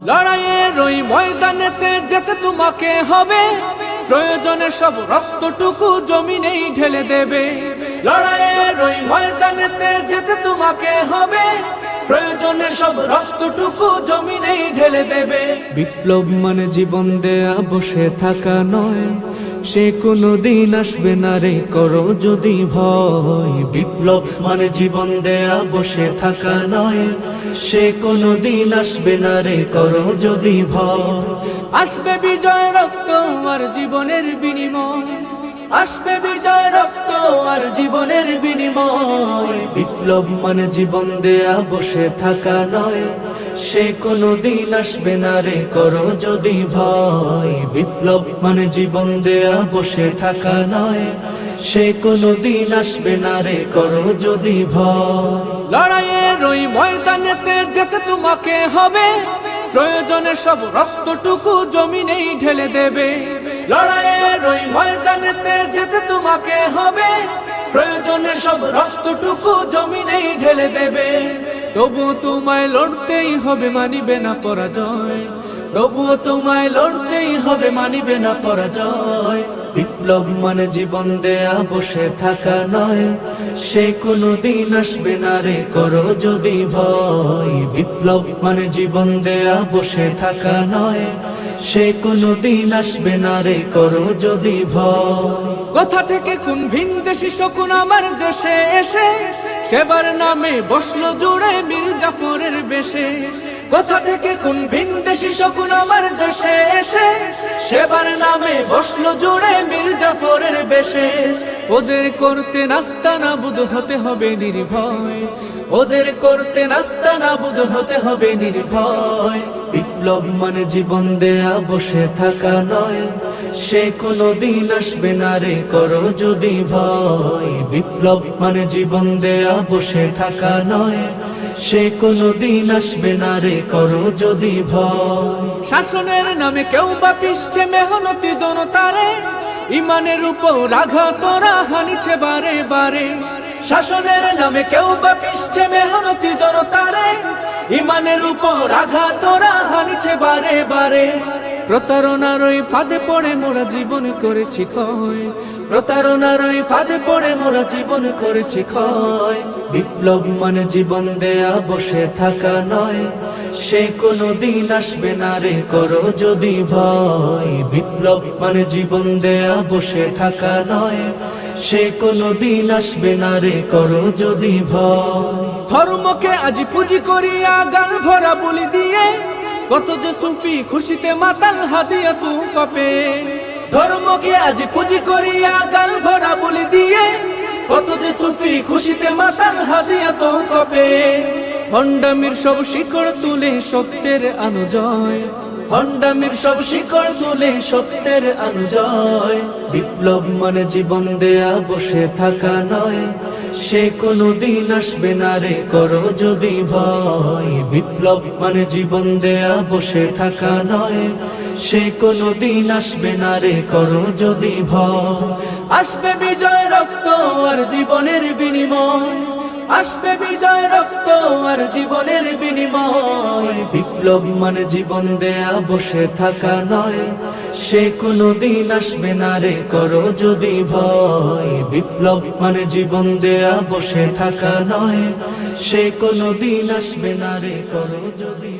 লড়াইয়ের ওই ময়দানেতে যেতে তোমাকে হবে, প্রয়োজনে সব রক্তটুকু জমিনেই ঢেলে দেবে। লড়াইয়ের ওই ময়দানেতে যেতে তোমাকে হবে, প্রয়োজনে সব রক্তটুকু জমিনেই ঢেলে দেবে। বিপ্লব মানে জীবন দেয়া বসে থাকা নয়, সে কোনো দিন আসবে না রে করো যদি ভয়। বিপ্লব মানে জীবন দেয়া বসে থাকা নয়, সে কোনো দিন আসবে না রে করো যদি ভয়। আসবে বিজয় রক্ত আর জীবনের বিনিময়, আসবে বিজয় রক্ত আর জীবনের বিনিময়। বিপ্লব মানে জীবন দেয়া বসে থাকা নয়, সে কোনো দিন আসবে না রে করো যদি ভয়। বিপ্লব মানে জীবন দেয়া বসে থাকা নয়, সে কোনো দিন আসবে না রে করো যদি ভয়। লড়াইয়ের ওই ময়দানেতে যেতে তোমাকে হবে, প্রয়োজনে সব রক্তটুকু জমিনেই ঢেলে দেবে। লড়াইয়ের ওই ময়দানেতে যেতে তোমাকে হবে, প্রয়োজনে সব রক্তটুকু জমিনেই ঢেলে দেবে। তবুও তোমায় লড়তেই হবে, মানিবে না পরাজয়। তবুও তোমায় লড়তেই হবে, মানিবে না পরাজয়। বিপ্লব মানে জীবন দেয়া বসে থাকা নয়, সে কোনো দিন আসবে না রে করো যদি ভয়। বিপ্লব মানে জীবন দেয়া বসে থাকা নয়, সে কোনো দিন আসবে না রে করো যদি ভয়। কোথা থেকে কোন ভিনদেশী শকুন আমার দেশে এসে, সেবার নামে বসলো জুড়ে মীর জাফরের বেশে। কোথা থেকে কোন ভিনদেশী শকুন আমার দেশে এসে, সেবার নামে বসলো জুড়ে মীর জাফরের বেশে। ওদের করতে নাস্তানাবুদ হতে হবে নির্ভয়, ওদের করতে নাস্তানাবুদ হতে হবে নির্ভয়। বিপ্লব মানে জীবন দেয়া বসে থাকা নয়, সে কোনো দিন আসবে না রে করো যদি ভয়। বিপ্লব মানে জীবন দেয়া বসে থাকা নয়, সে কোনো দিন আসবে না রে করো যদি ভয়। শাসনের নামে কেউ বা পিষছে মেহনতি জনতারে, ইমানের উপর আঘাত ওরা হানিছে বারে বারে। শাসনের নামে কেউ বা পিষছে মেহনতি জনতারে, ইমানের উপর আঘাত ওরা হানিছে বারে বারে। প্রতারণার ওই ফাঁদে পড়ে মোরা জীবন করেছি ক্ষয়, প্রতারণার ওই ফাঁদে পড়ে মোরা জীবন করেছি ক্ষয়। বিপ্লব মানে জীবন দেয়া বসে থাকা নয়, সে কোনো দিন আসবে না রে করো যদি ভয়। বিপ্লব মানে জীবন দেয়া বসে থাকা নয়, সে কোনো দিন আসবে না রে করো যদি ভয়। ধর্মকে আজ পুঁজি করিয়া গাল ভরা বলি দিয়ে, কত যে সুফি খুশিতে মাতাল হাদিয়া তুফা পেয়ে। ধর্মকে আজ পুঁজি করিয়া গাল ভরা বলি দিয়ে, কত যে সুফি খুশিতে মাতাল হাদিয়া তুফা পেয়ে। ভণ্ডামির সব শিকড় তুলে সত্যের অনুজয়, ভণ্ডামির সব শিকড় তুলে সত্যের অনুজয়। বিপ্লব মানে জীবন দেয়া বসে থাকা নয়, সে কোনো দিন আসবে না রে করো যদি ভয়। বিপ্লব মানে জীবন দেয়া বসে থাকা নয়, সে কোনো দিন আসবে না রে করো যদি ভয়। আসবে বিজয় রক্ত আর জীবনের বিনিময়, আসবে বিজয় রক্ত আর জীবনের বিনিময়। বিপ্লব মানে জীবন দেয়া বসে থাকা নয়, সে কোনো দিন আসবে না রে করো যদি ভয়। বিপ্লব মানে জীবন দেয়া বসে থাকা নয়, সে কোনো দিন আসবে না রে করো যদি